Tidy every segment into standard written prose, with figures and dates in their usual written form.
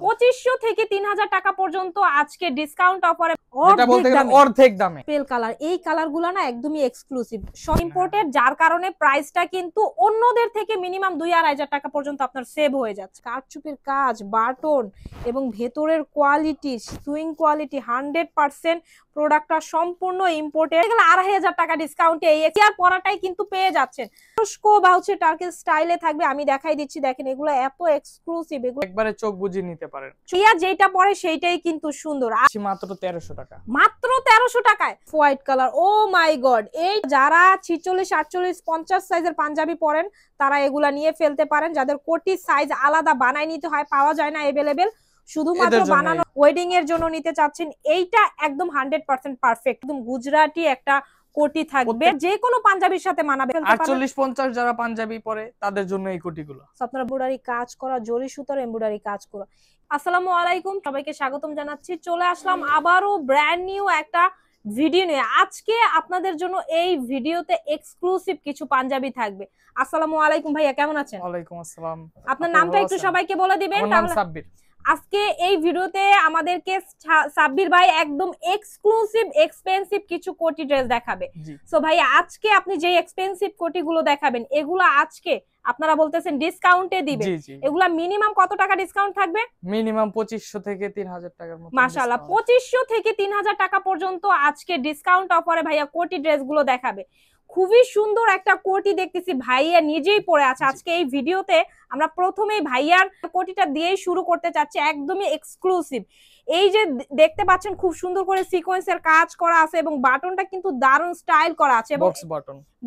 2500 থেকে 3000 টাকা পর্যন্ত আজকে ডিসকাউন্ট অফারে অর্ধেক দামে পেল কালার। এই কালারগুলো না একদমই এক্সক্লুসিভ, সব ইম্পোর্টেড, যার কারণে প্রাইসটা কিন্তু অন্যদের থেকে মিনিমাম 2-2.5 টাকা পর্যন্ত আপনার সেভ হয়ে যাচ্ছে। কারচুপির কাজ, বাটন এবং ভেতরের কোয়ালিটি, সুইং কোয়ালিটি 100%। প্রোডাক্টটা সম্পূর্ণ ইম্পোর্টেড। এগুলো 2500 টাকা ডিসকাউন্টে এই এক্সিয়ার পরাটাই কিন্তু পেয়ে যাচ্ছেন। তুরস্কো বা হচ্ছে টার্কিশ স্টাইলে থাকবে, আমি দেখাই দিচ্ছি। দেখেন এগুলো এত এক্সক্লুসিভ, এগুলো একবারে চোখ বুজিয়ে নিতে পারেন। যেটা পরে সেইটাই কিন্তু সুন্দর। মাত্র 1300 টাকা, মাত্র 1300 টাকায় হোয়াইট কালার। ও মাই গড, এই যারা 46, 48, 50 সাইজের পাঞ্জাবি পরেন তারা এগুলা নিয়ে ফেলতে পারেন। যাদের কোটি সাইজ আলাদা বানাই নিতে হয়, পাওয়া যায় না अवेलेबल, শুধুমাত্র বানানো ওয়েডিং এর জন্য নিতে চাচ্ছেন, এইটা একদম 100% পারফেক্ট। একদম গুজরাটি একটা কোটি থাকবে, যে কোনো পাঞ্জাবির সাথে মানাবে। 48-50 যারা পাঞ্জাবি পরে তাদের জন্য এই কোটিগুলো। আপনারা এমব্রয়ডারি কাজ করা, জরি সুতার এমব্রয়ডারি কাজ করা। আসসালামু আলাইকুম, সবাইকে স্বাগতম জানাচ্ছি। চলে আসলাম আবারও ব্র্যান্ড নিউ একটা ভিডিও নিয়ে। আজকে আপনাদের জন্য এই ভিডিওতে এক্সক্লুসিভ কিছু পাঞ্জাবি থাকবে। আসসালামু আলাইকুম ভাইয়া, কেমন আছেন? ওয়ালাইকুম আসসালাম। আপনার নামটা একটু সবাইকে বলে দিবেন। সাব্বির। আজকে এই ভিডিওতে আমাদেরকে সাব্বির ভাই একদম এক্সক্লুসিভ এক্সপেন্সিভ কিছু কোটি ড্রেস দেখাবে। সো ভাই, আজকে আপনি যে এক্সপেন্সিভ কোটি গুলো দেখাবেন, এগুলো আজকে আপনারা বলতেছেন ডিসকাউন্টে দিবেন। এগুলা মিনিমাম কত টাকা ডিসকাউন্ট থাকবে? মিনিমাম 2500 থেকে 3000 টাকার মতো। মাশাআল্লাহ, 2500 থেকে 3000 টাকা পর্যন্ত আজকে ডিসকাউন্ট অফারে ভাইয়া কোটি ড্রেস গুলো দেখাবে। খুবই সুন্দর একটা কোটি দেখতেছি, ভাইয়া নিজেই পরে আছে। আজকে এই ভিডিওতে আমরা প্রথমেই ভাইয়ার কোটিটা দিয়েই শুরু করতে চাচ্ছি, একদমই এক্সক্লুসিভ। এই যে দেখতে পাচ্ছেন খুব সুন্দর করে সিকোয়েন্সের কাজ করা আছে এবং বাটনটা কিন্তু দারুণ স্টাইল করা আছে এবং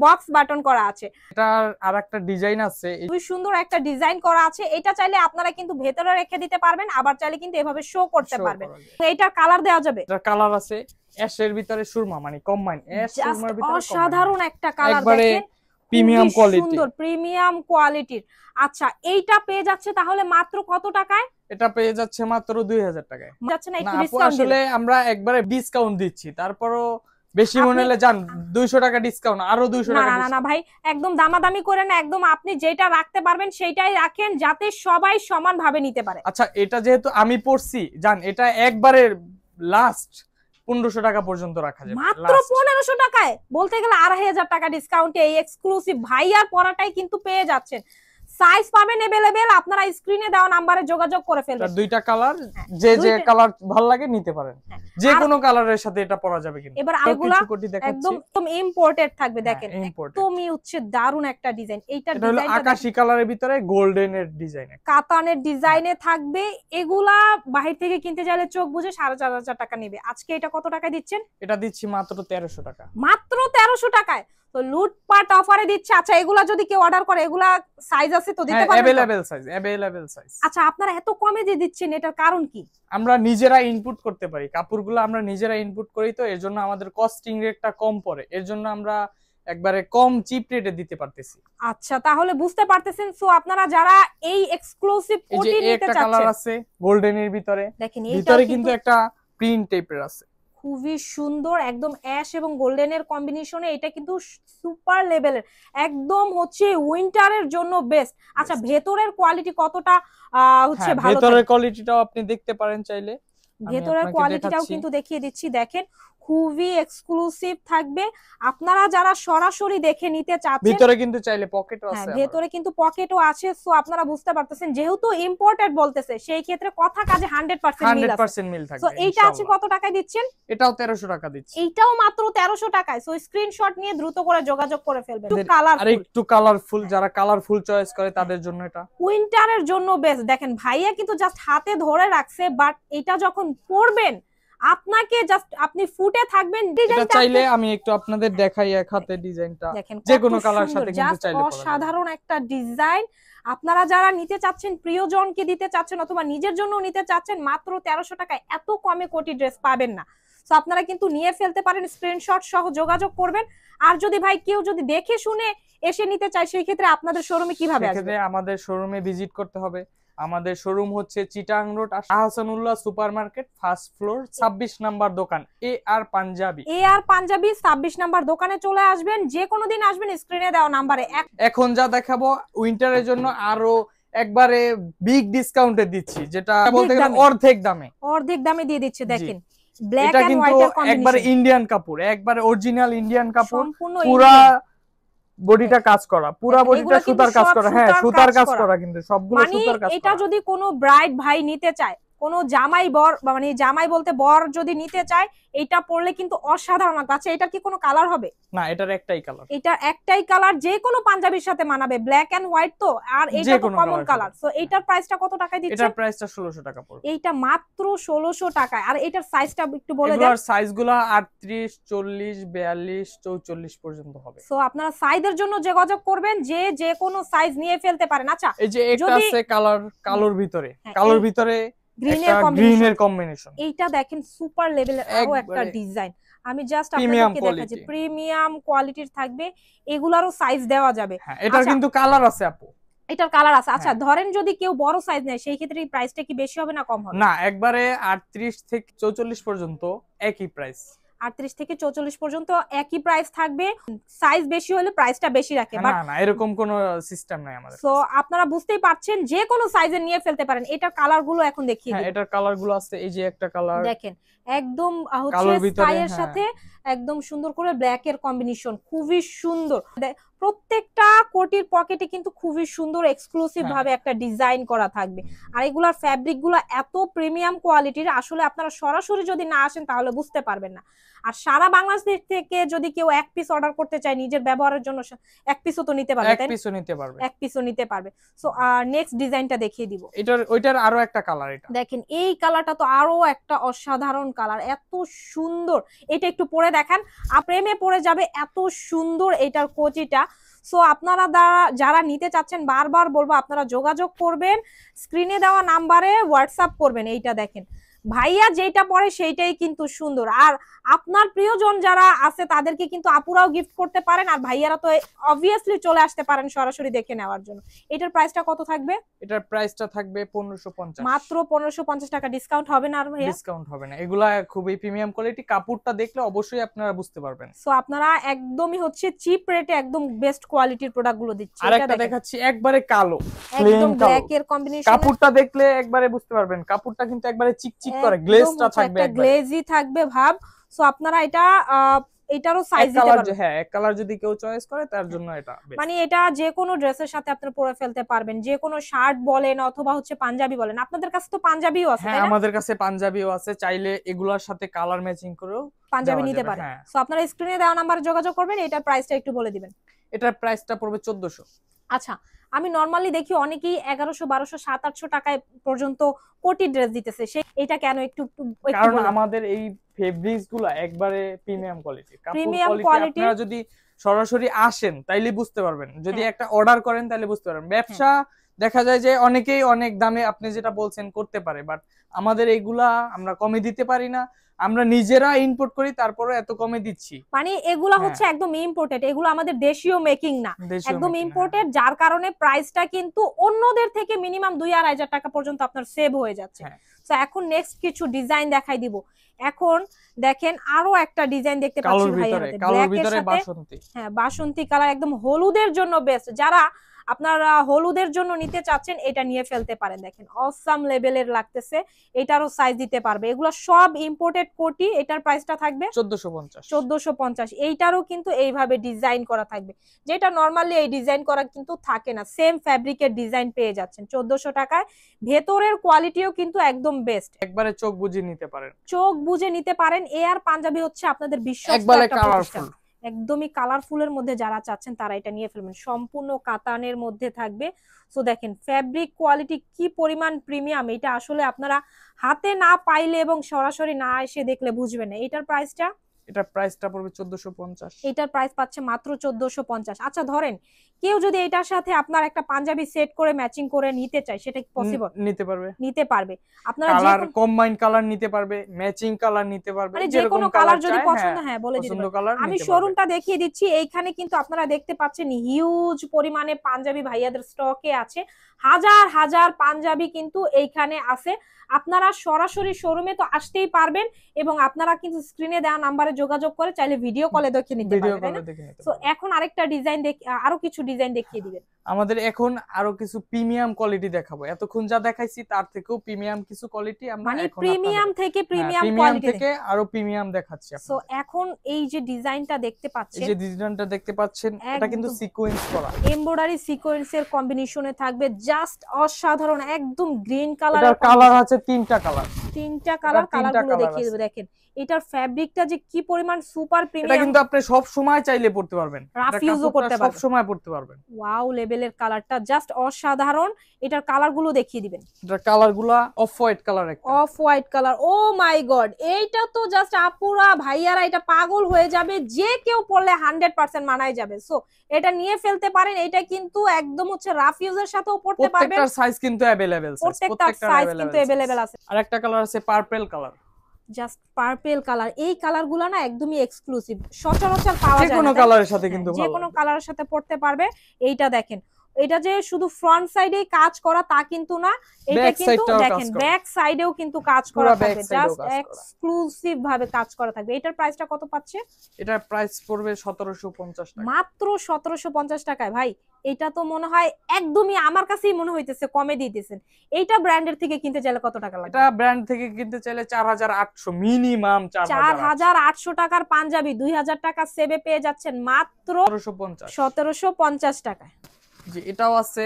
বক্স বাটন করা আছে। এটার আরেকটা ডিজাইন আছে, খুবই সুন্দর একটা ডিজাইন করা আছে। এটা চাইলে আপনারা কিন্তু ভেতরে রেখে দিতে পারবেন, আবার চাইলে কিন্তু এভাবে শো করতে পারবেন। এইটার কালার দেওয়া যাবে, এটার কালার আছে অ্যাশের ভিতরে সুরমা, মানে কম্বাইন অ্যাশ সুরমার ভিতরে অসাধারণ একটা কালার। দেখেন প্রিমিয়াম কোয়ালিটি, সুন্দর প্রিমিয়াম কোয়ালিটির। আচ্ছা, এইটা পেয়ে যাচ্ছে তাহলে মাত্র কত টাকায়? এটা পেয়ে যাচ্ছে মাত্র 2000 টাকায়। যাচ্ছে না একটু ডিসকাউন্ট? আসলে আমরা একবারে ডিসকাউন্ট দিচ্ছি, তারপরও বেশি মনে হলে যান 200 টাকা ডিসকাউন্ট, আরো 200 টাকা। না না ভাই, একদম দামাদামি করে না, একদম আপনি যেটা রাখতে পারবেন সেইটাই রাখেন, যাতে সবাই সমান ভাবে নিতে পারে। আচ্ছা, এটা যেহেতু আমি পড়ছি, জান এটা একবারে লাস্ট 1500 টাকা পর্যন্ত রাখা যাবে। মাত্র 1500 টাকায়, বলতে গেলে 2500 টাকা ডিসকাউন্টে এই এক্সক্লুসিভ ভাইয়ার পরাটাই কিন্তু পেয়ে যাচ্ছেন। সাইজ পাবেন अवेलेबल, আপনারা স্ক্রিনে দেওয়া নম্বরে যোগাযোগ করে ফেলবেন। দুইটা কালার, যে কালার ভালো লাগে নিতে পারেন, যে কোনো কালারের সাথে এটা পরা যাবে। কিন্তু এবার আইগুলা একদম ইম্পোর্টেড থাকবে। দেখেন একদমই হচ্ছে দারুণ একটা ডিজাইন। এইটা হলো আকাশী কালারের ভিতরে গোল্ডেনের ডিজাইনে, কাতানের ডিজাইনে থাকবে। এগুলা বাহির থেকে কিনতে চাইলে চোখ বুঝে 4500 টাকা নেবে। আজকে এটা কত টাকায় দিচ্ছেন? এটা দিচ্ছি মাত্র 1300 টাকা। মাত্র 1300 টাকায় তো লুটপাট অফারে দিচ্ছে। আচ্ছা, এগুলা যদি কেউ অর্ডার করে, এগুলা সাইজ আছে তো দিতে পারবেন? Available size. আচ্ছা, আপনারা এত কমে যে দিচ্ছেন, এটার কারণ কি? আমরা নিজেরা ইনপুট করতে পারি, কাপড়গুলো আমরা নিজেরা ইনপুট করি, তো এর জন্য আমাদের কস্টিং রেটটা কম পড়ে। এর জন্য আমরা একবারে কম চিপ রেটে দিতে পারতেছি। আচ্ছা, তাহলে বুঝতে পারতেছেন। সো আপনারা যারা এই এক্সক্লুসিভ কোটি নিতে চাচ্ছেন, একটা কালার আছে গোল্ডেনের ভিতরে, দেখেন ভিতরে কিন্তু একটা প্রিন্ট টাইপের আছে, খুবই সুন্দর, একদম অ্যাশ এবং গোল্ডেনের কম্বিনেশনে। এটা কিন্তু সুপার লেভেলের, একদম হচ্ছে উইন্টারের জন্য বেস্ট। আচ্ছা, ভেতরের কোয়ালিটি কতটা হচ্ছে ভালো? ভেতরের কোয়ালিটিটাও আপনি দেখতে পারেন চাইলে, ভেতরের কোয়ালিটিটাও কিন্তু দেখিয়ে দিচ্ছি। দেখেন খুবই এক্সক্লুসিভ থাকবে। আপনারা যারা সরাসরি দেখে নিতে চাচ্ছেন, ভিতরে কিন্তু চাইলে পকেটও আছে। ভেতরে কিন্তু পকেটও আছে। সো আপনারা বুঝতে পারতেছেন, যেহেতু ইম্পোর্টেড বলতেছে, সেই ক্ষেত্রে কথা কাজে 100% মিল থাকবে। সো এইটা আছে কত টাকায় দিচ্ছেন? এটাও 1300 টাকা দিচ্ছি। এইটাও মাত্র 1300 টাকায়। সো স্ক্রিনশট নিয়ে দ্রুত করে যোগাযোগ করে ফেলবেন। একটু কালারফুল, যারা কালারফুল চয়েস করে তাদের জন্য এটা উইন্টারের জন্য বেস্ট। দেখেন ভাইয়া কিন্তু জাস্ট হাতে ধরে রাখছে, বাট এটা যখন পরবেন আপনাকে জাস্ট আপনি ফুটে থাকবেন। এটা চাইলে আমি একটু আপনাদের দেখাই এক হাতে ডিজাইনটা, যে কোনো কালার সাথে কিন্তু চাইলে পরা যাবে। অসাধারণ একটা ডিজাইন। আপনারা যারা নিতে চাচ্ছেন, প্রিয়জনকে দিতে চাচ্ছেন অথবা নিজের জন্য নিতে চাচ্ছেন, মাত্র 1300 টাকায় এত কমে কোটি ড্রেস পাবেন না। সো আপনারা কিন্তু নিয়ে ফেলতে পারেন, স্ক্রিনশট সহ যোগাযোগ করবেন। আর যদি ভাই কেউ যদি দেখে শুনে এসে নিতে চায়, সেই ক্ষেত্রে আপনাদের শোরুমে কিভাবে আসবে? আমাদের শোরুমে ভিজিট করতে হবে। আমাদের শোরুম হচ্ছে Chittagong road, Ahsanullah supermarket, first floor, 26 number দোকান, AR পাঞ্জাবি। 26 নাম্বার দোকানে চলে আসবেন। যে কোনো দিন আসবেন, স্ক্রিনে দেওয়া নম্বরে। এখন যা দেখাবো উইন্টারের জন্য আরো একবারে বিগ ডিসকাউন্টে দিচ্ছি, যেটা Big বলতে গেলে দামে। অর্ধেক দামে দিয়ে দিচ্ছে। জি। দেখেন ব্ল্যাক এটা এন্ড কিন্তু হোয়াইটের একবারে কম্বিনেশন, ইন্ডিয়ান কাপড়, একবারে অরিজিনাল ইন্ডিয়ান কাপড়, সম্পূর্ণ পুরা ইন্ডিয়ান। বডিটা কাজ করা, পুরা দেখেন, বডিটা এগুলা কিন্তু সুতার কাজ সব করা। হ্যাঁ, সুতার সুতার কাজ করা। করা, কিন্তু সবগুলো মানে সুতার কাজ এটা করা। যদি কোনো ব্রাইড ভাই নিতে চায়, কোনো জামাই বর, মানে জামাই বলতে বর যদি নিতে চায়, এটা পরলে কিন্তু অসাধারণ লাগবে। আচ্ছা, এটা কি কোনো কালার হবে? না, এটার একটাই কালার। এটা একটাই কালার, যে কোনো পাঞ্জাবির সাথে মানাবে, ব্ল্যাক এন্ড হোয়াইট তো, আর এটা তো কমন কালার। সো এটার প্রাইসটা কত টাকায় দিচ্ছেন? এটার প্রাইসটা 1600 টাকা পড়বে। এইটা মাত্র 1600 টাকায়। আর এটার সাইজটা একটু বলে দেন। এগুলোর সাইজগুলো 38, 40, 42, 44 পর্যন্ত হবে। সো আপনারা সাইজের জন্য যোগাযোগ করবেন, যে কোনো সাইজ নিয়ে ফেলতে পারেন। আচ্ছা, এই যে একটা আছে কালোর ভিতরে, হ্যাঁ, কালোর ভিতরে গ্রিনের কম্বিনেশন। এইটা দেখেন সুপার লেভেলের আরো একটা ডিজাইন। আমি জাস্ট আপনাদেরকে দেখাচ্ছি, প্রিমিয়াম কোয়ালিটির থাকবে, এগুলারও সাইজ দেওয়া যাবে। হ্যাঁ, এটার কিন্তু কালার আছে আপু। এটার কালার আছে। আচ্ছা, ধরেন যদি কেউ বড় সাইজ নেয়, সেই ক্ষেত্রে এই প্রাইসটা কি বেশি হবে না কম হবে? না, একবারে 38 থেকে 44 পর্যন্ত একই প্রাইস। 38 থেকে 44 পর্যন্ত একই প্রাইস থাকবে, সাইজ বেশি হলে প্রাইসটা বেশি রাখে। না, এরকম কোনো সিস্টেম নাই আমাদের। সো আপনারা বুঝতেই পারছেন, যে কোনো সাইজের নিয়ে ফেলতে পারেন। এটার কালার গুলো এখন দেখিয়ে দিই। এটার কালার গুলো আছে, এই যে একটা কালার দেখেন, একদম হচ্ছে স্কাইয়ের সাথে একদম সুন্দর করে ব্ল্যাক এর কম্বিনেশন, খুবই সুন্দর। প্রত্যেকটা কোটির পকেটে কিন্তু খুবই সুন্দর এক্সক্লুসিভ ভাবে একটা ডিজাইন করা থাকবে। আর এগুলার ফ্যাব্রিক গুলো এত প্রিমিয়াম কোয়ালিটির, আসলে আপনারা সরাসরি যদি না আসেন তাহলে বুঝতে পারবেন না। আর সারা বাংলাদেশ থেকে যদি কেউ এক পিস অর্ডার করতে চায় নিজের ব্যবহারের জন্য, এক পিসও তো নিতে পারবে, এক পিসও নিতে পারবে। সো নেক্সট ডিজাইনটা দেখিয়ে দিব। ওইটার আরো একটা কালার। এটা দেখেন, এই কালারটা তো আরো একটা অসাধারণ কালার, এত সুন্দর। এটা একটু পরে দেখান, প্রেমে পড়ে যাবে, এত সুন্দর এটার কোটিটা। সো আপনারা যারা নিতে চাচ্ছেন, বারবার বলবো আপনারা যোগাযোগ করবেন, স্ক্রিনে দেওয়া নাম্বারে হোয়াটসঅ্যাপ করবেন। এইটা দেখেন, ভাইয়া যেটা পরে সেইটাই কিন্তু সুন্দর। আর আপনার প্রিয়জন যারা আছে তাদেরকে কিন্তু আপুরাও গিফট করতে পারেন, আর ভাইয়ারা তো অবভিয়াসলি চলে আসতে পারেন সরাসরি দেখে নেওয়ার জন্য। এটার প্রাইসটা কত থাকবে? এটার প্রাইসটা থাকবে 1550, মাত্র 1550 টাকা। ডিসকাউন্ট হবে না? আর ভাইয়া ডিসকাউন্ট হবে না। এগুলা খুবই প্রিমিয়াম কোয়ালিটি, কাপড়টা দেখলে অবশ্যই আপনারা বুঝতে পারবেন। সো আপনারা একদমই হচ্ছে চিপ রেটে একদম বেস্ট কোয়ালিটির প্রোডাক্টগুলো দিচ্ছি। আরেকটা দেখাচ্ছি একবারে কালো, একদম ব্ল্যাক এর কম্বিনেশন। কাপড়টা দেখলে একবারে বুঝতে পারবেন, কাপড়টা কিন্তু একবারে চিকচিক করে, গ্লেজটা থাকবে, একটা গ্লেজি থাকবে ভাব। সো আপনারা এটারও সাইজ দিতে পারবেন। হ্যাঁ, এক কালার যদি কেউ চয়েস করে তার জন্য এটা বেস্ট। মানে এটা যে কোনো ড্রেসের সাথে আপনি পরে ফেলতে পারবেন, যে কোনো শার্ট বলেন অথবা হচ্ছে পাঞ্জাবি বলেন। আপনাদের কাছে তো পাঞ্জাবিও আছে, হ্যাঁ, আমাদের কাছে পাঞ্জাবিও আছে, চাইলে এগুলোর সাথে কালার ম্যাচিং করেও পাঞ্জাবি নিতে পারেন। সো আপনারা স্ক্রিনে দেওয়া নাম্বারে যোগাযোগ করবেন। এটার প্রাইসটা একটু বলে দিবেন। এটার প্রাইসটা পড়বে 1400। আচ্ছা, আমি নরমালি দেখি অনেকেই 1100, 1200, 700, 800 টাকায় পর্যন্ত কোটি ড্রেস দিতেছে। এটা কেন একটু কারণ আমাদের এই ফেব্রিক্স গুলা একবারে প্রিমিয়াম কোয়ালিটি, কাপড় কোয়ালিটি। আপনারা যদি সরাসরি আসেন তাইলে বুঝতে পারবেন, যদি একটা অর্ডার করেন তাহলে বুঝতে পারবেন। ব্যবসা দেখা যায় যে অনেকেই অনেক দামে আপনি যেটা বলছেন করতে পারে, বাট আমাদের এইগুলা আমরা কমে দিতে পারি না। আমরা নিজেরা ইম্পোর্ট করি, তারপরে এত কমে দিচ্ছি। মানে এগুলা হচ্ছে একদম ইম্পোর্টেড, এগুলো আমাদের দেশীয় মেকিং না, একদম ইম্পোর্টেড, যার কারণে প্রাইসটা কিন্তু অন্যদের থেকে মিনিমাম 2-2,500 টাকা পর্যন্ত আপনার সেভ হয়ে যাচ্ছে। তো এখন নেক্সট কিছু ডিজাইন দেখাই দিব। এখন দেখেন, আরো একটা ডিজাইন দেখতে পাচ্ছি ভাইয়া, ব্ল্যাকের সাথে বাসন্তী কালার, একদম হলুদের জন্য বেস্ট। যারা আপনারা হলুদের জন্য নিতে চাচ্ছেন, এটা নিয়ে ফেলতে পারেন। দেখেন অসাম লেভেলের লাগতেছে, এটারও সাইজ দিতে পারবে। এগুলো সব ইম্পোর্টেড কোটি। এটার প্রাইসটা থাকবে 1450। এইটারও কিন্তু এইভাবে ডিজাইন করা থাকবে, যেটা নরমালি এই ডিজাইন করা কিন্তু থাকে না। সেম ফ্যাব্রিকের ডিজাইন পেয়ে যাচ্ছেন 1400 টাকায়। ভেতরের কোয়ালিটিও কিন্তু একদম বেস্ট, একবারে চোখ বুজে নিতে পারেন, চোখ বুজে নিতে পারেন। এয়ার পাঞ্জাবি হচ্ছে আপনাদের বিশ্বস্ত একটা প্রতিষ্ঠান। একদমই কালারফুলের মধ্যে যারা চাচ্ছেন তারা এটা নিয়ে ফেলবেন, সম্পূর্ণ কাতানের মধ্যে থাকবে। সো দেখেন ফ্যাব্রিক কোয়ালিটি কি পরিমাণ প্রিমিয়াম, এটা আসলে আপনারা হাতে না পাইলে এবং সরাসরি না এসে দেখলে বুঝবেন না। এটার প্রাইসটা পড়বে 1450। এটার প্রাইস পাচ্ছে মাত্র 1450। আচ্ছা, ধরেন কেউ যদি এটার সাথে আপনার একটা পাঞ্জাবি সেট করে ম্যাচিং করে নিতে চায়, সেটা কি পসিবল? নিতে পারবে। আপনারা কালার কম্বাইন কালার নিতে পারবে, ম্যাচিং কালার নিতে পারবে, মানে যে কোনো কালার যদি পছন্দ বলে দিতে পারবেন। আমি শোরুমটা দেখিয়ে দিচ্ছি। এইখানে কিন্তু আপনারা দেখতে পাচ্ছেন হিউজ পরিমাণে পাঞ্জাবি ভাইয়াদের স্টকে আছে, হাজার হাজার পাঞ্জাবি কিন্তু এইখানে আছে। আপনারা সরাসরি শোরুমে তো আসতেই পারবেন, এবং আপনারা কিন্তু স্ক্রিনে দেওয়া নাম্বারে যোগাযোগ করে চাইলে ভিডিও কলে দেখে নিতে পারবেন। সো এখন আরেকটা ডিজাইন আরো কিছু ডিজাইন দেখিয়ে দিবেন। আমাদের এখন আরো কিছু প্রিমিয়াম কোয়ালিটি দেখাবো। এতক্ষণ যা দেখাইছি তার থেকেও প্রিমিয়াম কিছু কোয়ালিটি আমরা মানে এখন প্রিমিয়াম থেকে প্রিমিয়াম কোয়ালিটি থেকে আরো প্রিমিয়াম দেখাচ্ছি। সো এখন এই যে ডিজাইনটা দেখতে পাচ্ছেন, এই যে ডিজাইনটা দেখতে পাচ্ছেন, এটা কিন্তু সিকোয়েন্স করা, এমব্রয়ডারি সিকোয়েন্সের কম্বিনেশনে থাকবে, জাস্ট অসাধারণ। একদম গ্রিন কালার, এটার কালার আছে তিনটা কালার, কালারগুলো দেখিয়ে দেব। দেখেন এটার ফ্যাব্রিকটা যে কি পরিমাণ সুপার প্রিমিয়াম, এটা কিন্তু আপনি সব সময় চাইলে পড়তে পারবেন, রাফ ইউজও করতে পারবেন, সব সময় পড়তে পারবেন। ওয়াও লেভেলের কালারটা জাস্ট অসাধারণ। এটার কালারগুলো দেখিয়ে দিবেন। এটার কালারগুলো অফ হোয়াইট কালার, একটা অফ হোয়াইট কালার। ও মাই গড, এইটা তো জাস্ট আপুরা ভাইয়ারা এটা পাগল হয়ে যাবে, যে কেউ পরলে 100% মানায় যাবে। সো এটা নিয়ে ফেলতে পারেন। এটা কিন্তু একদম হচ্ছে রাফ ইউজের সাথেও পড়তে পারবেন। প্রত্যেকটা সাইজ কিন্তু अवेलेबल, প্রত্যেকটা সাইজ কিন্তু अवेलेबल আছে। আরেকটা কালার আছে purple colour, just purple colour. এই কালারগুলো না একদমই এক্সক্লুসিভ, সচরাচর পাওয়া যায় না। যে কোনো কালারের সাথে কিন্তু যে কোনো কালারের সাথে পড়তে পারবে। এইটা দেখেন, এটা যে শুধু ফ্রন্ট সাইডেই কাজ করা তা কিন্তু না, এটা কিন্তু দেখেন ব্যাক সাইডেও কিন্তু কাজ করা থাকবে, জাস্ট এক্সক্লুসিভ ভাবে কাজ করা থাকবে। এটার প্রাইসটা কত পাচ্ছে? এটার প্রাইস পড়বে 1750 টাকা, মাত্র 1750 টাকায়। ভাই এটা তো মনে হয় একদমই আমার কাছেই মনে হইতেছে কমে দিতেছেন। এইটা ব্র্যান্ডের থেকে কিনতে চাইলে কত টাকা লাগবে? এটা ব্র্যান্ড থেকে কিনতে চাইলে 4800, মিনিমাম 4800 টাকার পাঞ্জাবি 2000 টাকা সেভে পেয়ে যাচ্ছেন মাত্র 1750 টাকায়। জি এটাও আছে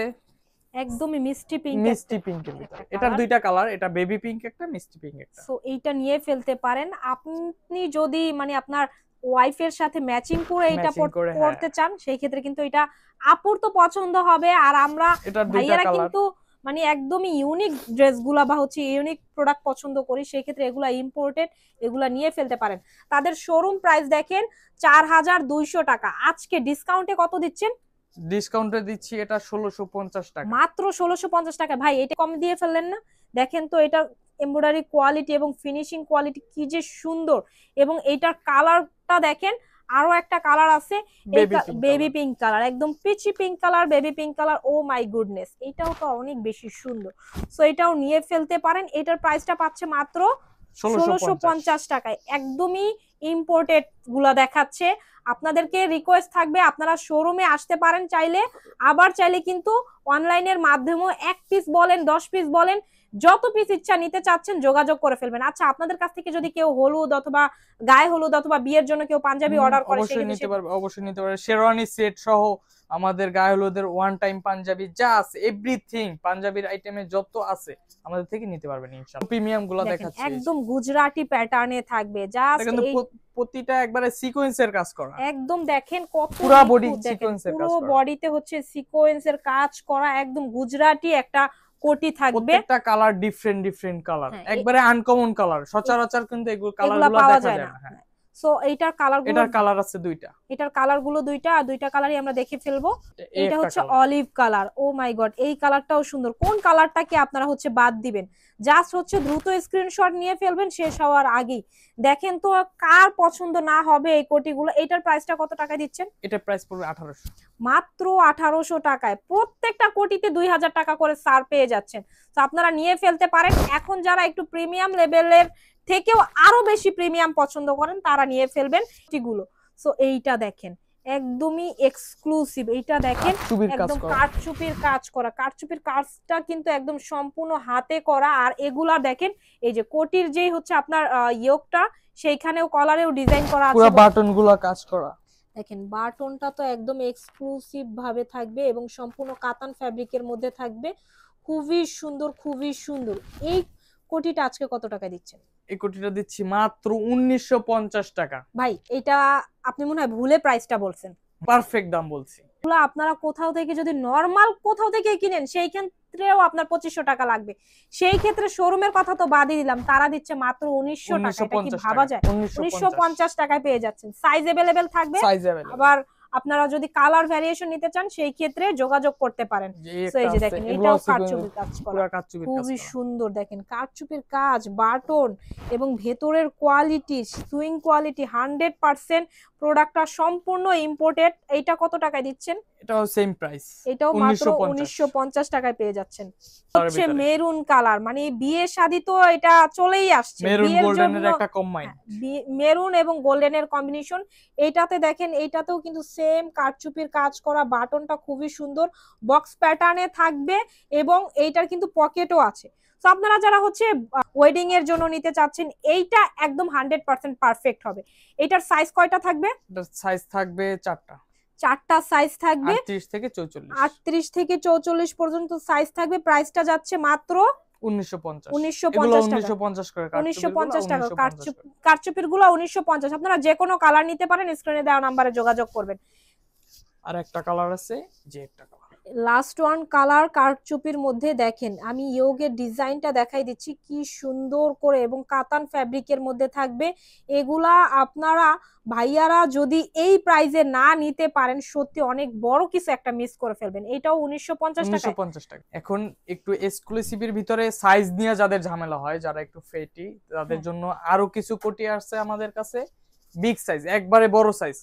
একদমই মিষ্টি পিঙ্ক, মিষ্টি পিঙ্কের ভিতরে। এটার দুইটা কালার, এটা বেবি পিঙ্ক একটা, মিষ্টি পিঙ্ক একটা। সো এইটা নিয়ে ফেলতে পারেন। আপনি যদি মানে আপনার ওয়াইফের সাথে ম্যাচিং করে এটা পড়তে চান, সেই ক্ষেত্রে কিন্তু এটা আপুর তো পছন্দ হবে। আর আমরা ভাইয়ারা কিন্তু মানে একদমই ইউনিক ড্রেসগুলা বা হচ্ছে ইউনিক প্রোডাক্ট পছন্দ করি, সেই ক্ষেত্রে এগুলা ইম্পোর্টেড, এগুলা নিয়ে ফেলতে পারেন। তাদের শোরুম প্রাইস দেখেন 4200 টাকা। আজকে ডিসকাউন্টে কত দিচ্ছেন? ডিসকাউন্টে দিচ্ছি এটা 1650 টাকা, মাত্র 1650 টাকা। ভাই এটা কম দিয়ে ফেললেন না? দেখেন তো এটা এমব্রয়ডারি কোয়ালিটি এবং ফিনিশিং কোয়ালিটি কি যে সুন্দর। এবং এইটার কালারটা দেখেন, আরো একটা কালার আছে বেবি পিঙ্ক কালার, একদম peachy pink colour, baby pink colour. Oh my goodness, এটাও তো অনেক বেশি সুন্দর। সো এটাও নিয়ে ফেলতে পারেন। এটার প্রাইসটা পাচ্ছে মাত্র 1650 টাকায়। একদমই ইম্পোর্টেড গুলা দেখাচ্ছে। আপনাদেরকে রিকোয়েস্ট থাকবে আপনারা শোরুমে আসতে পারেন চাইলে, আবার চাইলে কিন্তু অনলাইনের মাধ্যমেও 1 পিস বলেন 10 পিস বলেন, যত পিস ইচ্ছা নিতে চাচ্ছেন যোগাযোগ করে ফেলবেন। আচ্ছা আপনাদের কাছ থেকে যদি কেউ হলুদ অথবা গায়ে হলুদ অথবা বিয়ের জন্য কেউ পাঞ্জাবি অর্ডার করে, অবশ্যই নিতে পারবে, অবশ্যই নিতে পারবে। শেরওয়ানি সেট সহ আমাদের গায়ে হলুদের ওয়ান টাইম পাঞ্জাবি যা আছে, এভরিথিং পাঞ্জাবির আইটেমে যত আছে আমাদের থেকে নিতে পারবেন ইনশাআল্লাহ। প্রিমিয়াম গুলো দেখাচ্ছি, একদম গুজরাটি প্যাটার্নে থাকবে, জাস্ট প্রতিটা একবারে সিকোয়েন্সের কাজ করা। একদম দেখেন কত পুরো বডি সিকোয়েন্সের কাজ করা, পুরো বডিতে হচ্ছে সিকোয়েন্সের কাজ করা, একদম গুজরাটি একটা কোটি থাকবে। প্রত্যেকটা কালার ডিফারেন্ট কালার, একবারে আনকমন কালার, সচরাচর কিন্তু এগুলো কালারগুলো পাওয়া দেখা যায় না। সো এইটার কালার আছে দুইটা, এটার কালারগুলো দুইটা, আর দুইটা কালারই আমরা দেখে ফেলবো। এটা হচ্ছে অলিভ কালার। ও মাই গড, এই কালারটাও সুন্দর। কোন কালারটাকে আপনারা হচ্ছে বাদ দিবেন? জাস্ট হচ্ছে দ্রুত স্ক্রিনশট নিয়ে ফেলবেন শেষ হওয়ার আগেই। দেখেন তো কার পছন্দ না হবে এই কোটিগুলো। এটার প্রাইসটা কত টাকা দিচ্ছেন? এটার প্রাইস পড়বে 1800, মাত্র 1800 টাকায়। প্রত্যেকটা কোটিতে 2000 টাকা করে ছাড় পেয়ে যাচ্ছেন। তো আপনারা নিয়ে ফেলতে পারেন। এখন যারা একটু প্রিমিয়াম লেভেলের থেকেও আরো বেশি প্রিমিয়াম পছন্দ করেন তারা নিয়ে ফেলবেন এগুলো। সো এইটা দেখেন একদমই এক্সক্লুসিভ। এইটা দেখেন একদম কারচুপির কাজ করা, কারচুপির কাজটা কিন্তু একদম সম্পূর্ণ হাতে করা। আর এগুলা দেখেন এই যে কোটির যেই হচ্ছে আপনার ইয়োকটা, সেইখানেও কলারেও ডিজাইন করা আছে, পুরো বাটনগুলো কাজ করা। দেখেন বাটনটা তো একদম এক্সক্লুসিভ ভাবে থাকবে এবং সম্পূর্ণ কাতান ফ্যাব্রিকের মধ্যে থাকবে। খুবই সুন্দর, খুবই সুন্দর। এই কোটিটা আজকে কত টাকা দিচ্ছেন? এই কোটিটা দিচ্ছি মাত্র 1950 টাকা। ভাই এটা আপনি মনে হয় ভুলে প্রাইসটা বলছেন, পারফেক্ট দাম বলছি। আপনারা কোথাও থেকে যদি নরমাল কোথাও থেকে কিনেন সেই ক্ষেত্রেও আপনার 2500 টাকা লাগবে। সেই ক্ষেত্রে শোরুমের কথা তো বাদই দিলাম, তারা দিচ্ছে মাত্র 1900 টাকা। এটা কি ভাবা যায়? 1950 টাকায় পেয়ে যাচ্ছেন। সাইজ अवेलेबल থাকবে, আবার আপনারা যদি কালার ভ্যারিয়েশন নিতে চান সেই ক্ষেত্রে যোগাযোগ করতে পারেন। সো এই যে দেখেন এটাও কারচুপির কাজ করা, খুবই সুন্দর। দেখেন কারচুপির কাজ, বাটন এবং ভেতরের কোয়ালিটি, সুইং কোয়ালিটি 100%। প্রোডাক্টটা সম্পূর্ণ ইম্পোর্টেড। এইটা কত টাকায় দিচ্ছেন? এটাও সেম প্রাইস, এটাও মাত্র 1950 টাকায় পেয়ে যাচ্ছেন। হচ্ছে মেরুন কালার, মানে বিয়ে শাদী তো এটা চলেই আসছে, মেরুন গোল্ডেনের একটা কম্বাইন, মেরুন এবং গোল্ডেনের কম্বিনেশন। এইটাতে দেখেন, এইটাতেও কিন্তু সেম কারচুপির কাজ করা, বাটনটা খুবই সুন্দর বক্স প্যাটার্নে থাকবে এবং এইটার কিন্তু পকেটও আছে। তো আপনারা যারা হচ্ছে ওয়েডিং এর জন্য নিতে চাচ্ছেন, এইটা একদম 100% পারফেক্ট হবে। এটার সাইজ কয়টা থাকবে? এটার সাইজ থাকবে 4টা সাইজ থাকবে, 38 থেকে 44, 38 থেকে 44 পর্যন্ত সাইজ থাকবে। প্রাইসটা যাচ্ছে মাত্র 1950 করে, 1950 টাকা। কারচুপির গুলো 1950। আপনারা যে কোনো কালার নিতে পারেন, স্ক্রিনে দেওয়া নম্বরে যোগাযোগ করবেন। আর একটা কালার আছে, যে একটা কালার লাস্ট ওয়ান কালার কারচুপির মধ্যে দেখেন, আমি ইয়োগের ডিজাইনটা দেখাই দিচ্ছি কি সুন্দর করে, এবং কাতান ফ্যাব্রিকের মধ্যে থাকবে। এগুলা আপনারা ভাইয়ারা যদি এই প্রাইজে না নিতে পারেন, সত্যি অনেক বড় কিছু একটা মিস করে ফেলবেন। এটাও 1950 টাকা। এখন একটু এক্সক্লুসিভের ভিতরে সাইজ নিয়ে যাদের ঝামেলা হয়, যারা একটু ফেটি, তাদের জন্য আরো কিছু কোটি আসছে আমাদের কাছে, বিগ সাইজ, একবারে বড় সাইজ।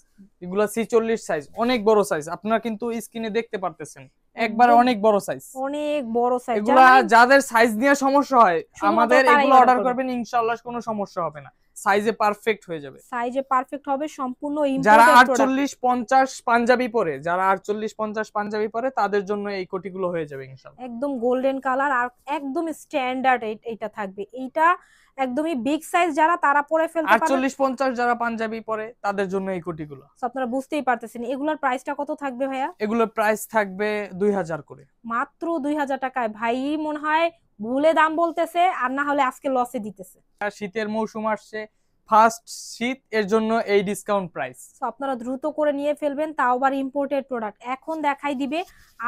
এগুলা 46 সাইজ, অনেক বড় সাইজ। আপনারা কিন্তু স্ক্রিনে দেখতে পারতেছেন, একবারে অনেক বড় সাইজ, অনেক বড় সাইজ। এগুলা যাদের সাইজ নিয়ে সমস্যা হয়, আমাদের এগুলো অর্ডার করবেন, ইনশাআল্লাহ কোনো সমস্যা হবে না, সাইজে পারফেক্ট হয়ে যাবে, সাইজে পারফেক্ট হবে সম্পূর্ণ। যারা 48-50 পাঞ্জাবি পরে, যারা 48-50 পাঞ্জাবি পরে, তাদের জন্য এই কোটিগুলো হয়ে যাবে ইনশাআল্লাহ। একদম গোল্ডেন কালার আর একদম স্ট্যান্ডার্ড এইটা থাকবে। এইটা একদমই বিগ সাইজ, যারা তারা পরে ফেলতে পারবে। 48-50 যারা পাঞ্জাবি পরে, তাদের জন্য এই কোটিগুলো। আপনারা বুঝতেই পারতেছেন এগুলোর প্রাইসটা কত থাকবে ভাইয়া? এগুলোর প্রাইস থাকবে 2000 করে, মাত্র 2000 টাকায়। ভাই মনে হয় ভুলে দাম বলতেছে, আর না হলে আজকে লসে দিতেছে। শীতের মৌসুম আসছে, ফার্স্ট শীত, এর জন্য এই ডিসকাউন্ট প্রাইস। আপনারা দ্রুত করে নিয়ে ফেলবেন, তাও আবার ইম্পোর্টেড প্রোডাক্ট। এখন দেখাই দিবে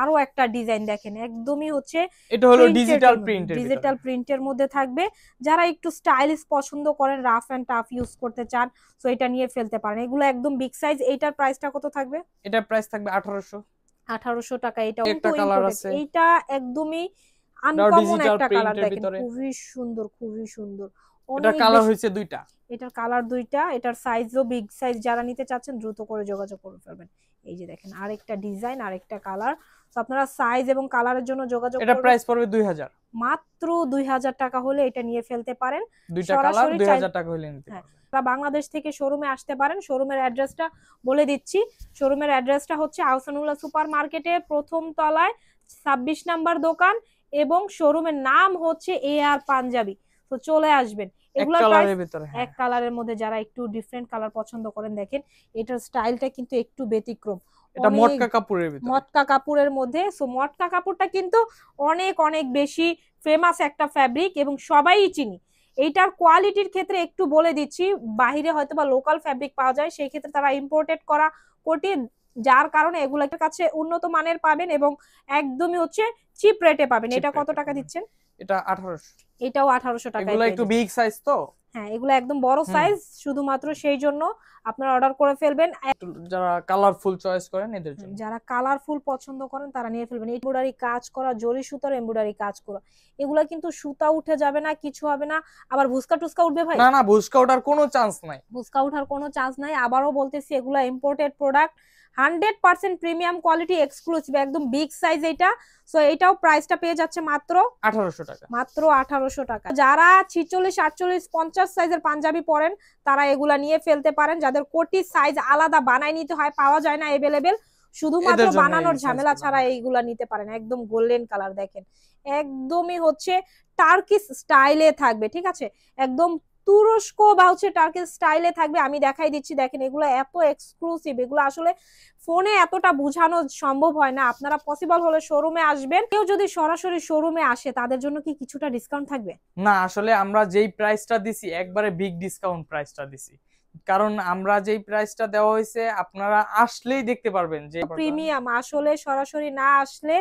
আরো একটা ডিজাইন, দেখেন একদমই হচ্ছে এটা হলো ডিজিটাল প্রিন্টের, ডিজিটাল প্রিন্টের মধ্যে থাকবে। যারা একটু স্টাইলিশ পছন্দ করেন, রাফ এন্ড টাফ ইউজ করতে চান, সো এটা নিয়ে ফেলতে পারেন। এগুলো একদম বিগ সাইজ। এইটার প্রাইসটা কত থাকবে? এটার প্রাইস থাকবে 1800 টাকা। এটা একটা কালার আছে, এইটা একদমই আনকমন একটা কালার, দেখেন খুবই সুন্দর, খুবই সুন্দর। এটা কালার হইছে দুইটা, এটার কালার দুইটা, এটার সাইজও বিগ সাইজ। যারা নিতে চাচ্ছেন দ্রুত করে যোগাযোগ করে ফেলবেন। এই যে দেখেন আরেকটা ডিজাইন, আরেকটা কালার। তো আপনারা সাইজ এবং কালারের জন্য যোগাযোগ করবেন। এটা প্রাইস পড়বে 2000, মাত্র 2000 টাকা হলে এটা নিয়ে ফেলতে পারেন। দুইটা কালার 2000 টাকা হলে নিতে পারবেন। আপনারা বাংলাদেশ থেকে শোরুমে আসতে পারেন। শোরুমের অ্যাড্রেসটা বলে দিচ্ছি। শোরুমের অ্যাড্রেসটা হচ্ছে আহসানুল্লাহ সুপার মার্কেটের প্রথম তলায় 26 নাম্বার দোকান, এবং শোরুমের নাম হচ্ছে AR পাঞ্জাবি। তো চলে আসবেন। এগুলা এক কালারের মধ্যে যারা একটু ডিফারেন্ট কালার পছন্দ করেন, দেখেন এটার স্টাইলটা কিন্তু একটু ব্যতিক্রম। এটা মটকা কাপড়ের ভিতরে, মটকা কাপড়ের মধ্যে। সো মটকা কাপড়টা কিন্তু অনেক অনেক বেশি ফেমাস একটা ফ্যাব্রিক এবং সবাই চিনি। এইটার কোয়ালিটির ক্ষেত্রে একটু বলে দিচ্ছি, বাহিরে হয়তো বা লোকাল ফ্যাব্রিক পাওয়া যায়, সেই ক্ষেত্রে তারা ইম্পোর্টেড করা কোটি, যার কারণে এগুলোর কাছে উন্নত মানের পাবেন এবং একদমই হচ্ছে চিপ রেটে পাবেন। এটা কত টাকা দিচ্ছেন? এটা 1800। এটাও 1800 টাকা। এগুলো একটু বিগ সাইজ তো, হ্যাঁ এগুলো একদম বড় সাইজ, শুধুমাত্র সেই জন্য আপনারা অর্ডার করে ফেলবেন। যারা কালারফুল চয়েস করেন, এদের জন্য, যারা কালারফুল পছন্দ করেন তারা নিয়ে ফেলবেন। এমব্রয়ডারি কাজ করা, জরি সুতার এমব্রয়ডারি কাজ করা, এগুলা কিন্তু সুতা উঠে যাবে না, কিছু হবে না। আবার ভুসকা টুসকা উঠবে ভাই? না না, ভুসকা ওঠার কোনো চান্স নাই, ভুসকা ওঠার কোনো চান্স নাই। আবারও বলতেছি, এগুলা imported product, 100% premium quality, exclusive, একদম বিগ সাইজ এটা। সো এটাও প্রাইসটা পেয়ে যাচ্ছে মাত্র 1800 টাকা, মাত্র 1800 টাকা। যারা 46, 48, 50 সাইজের পাঞ্জাবি পরেন, তারা এগুলা নিয়ে ফেলতে পারেন। যাদের কোটি সাইজ আলাদা বানাই নিতে হয়, পাওয়া যায় না अवेलेबल, শুধুমাত্র বানানোর ঝামেলা ছাড়া এইগুলা নিতে পারেন। একদম গোল্ডেন কালার, দেখেন একদমই হচ্ছে টার্কিশ স্টাইলে থাকবে, ঠিক আছে, একদম তুরস্ক বা হচ্ছে টার্কিশ স্টাইলে থাকবে। আমি দেখাই দিচ্ছি, দেখেন এগুলো এত এক্সক্লুসিভ, এগুলো আসলে ফোনে এতটা বোঝানো সম্ভব হয় না। আপনারা পসিবল হলে শোরুমে আসবেন। কেউ যদি সরাসরি শোরুমে আসে, তাদের জন্য কি কিছুটা ডিসকাউন্ট থাকবে? না, আসলে আমরা যেই প্রাইসটা দিছি, একবারে বিগ ডিসকাউন্ট প্রাইসটা দিছি, কারণ আমরা যেই প্রাইসটা দেওয়া হয়েছে, আপনারা আসলেই দেখতে পারবেন যে প্রিমিয়াম। আসলে সরাসরি না আসলে,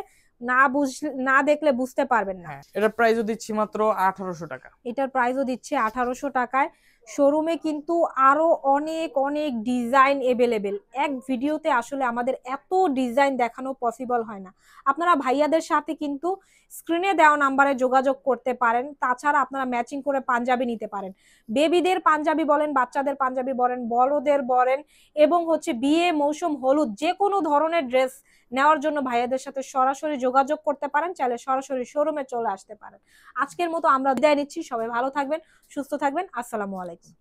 না দেখলে বুঝতে পারবেন না। এটার প্রাইসও দিচ্ছি মাত্র 1800 টাকা। এটার প্রাইসও দিচ্ছে 1800 টাকায়। শোরুমে কিন্তু আরো অনেক অনেক ডিজাইন এভেলেবেল। এক ভিডিওতে আসলে আমাদের এত ডিজাইন দেখানো পসিবল হয় না। আপনারা ভাইয়াদের সাথে কিন্তু স্ক্রিনে দেওয়া নাম্বারে যোগাযোগ করতে পারেন। তাছাড়া আপনারা ম্যাচিং করে পাঞ্জাবি নিতে পারেন। বেবিদের পাঞ্জাবি বলেন, বাচ্চাদের পাঞ্জাবি বলেন, বড়দের বলেন, এবং হচ্ছে বিয়ে মৌসুম হলুদ যে কোনো ধরনের ড্রেস নেওয়ার জন্য ভাইয়াদের সাথে সরাসরি যোগাযোগ করতে পারেন। চাইলে সরাসরি শোরুমে চলে আসতে পারেন। আজকের মতো আমরা বিদায় নিচ্ছি। সবাই ভালো থাকবেন, সুস্থ থাকবেন। আসসালামু আলাইকুম।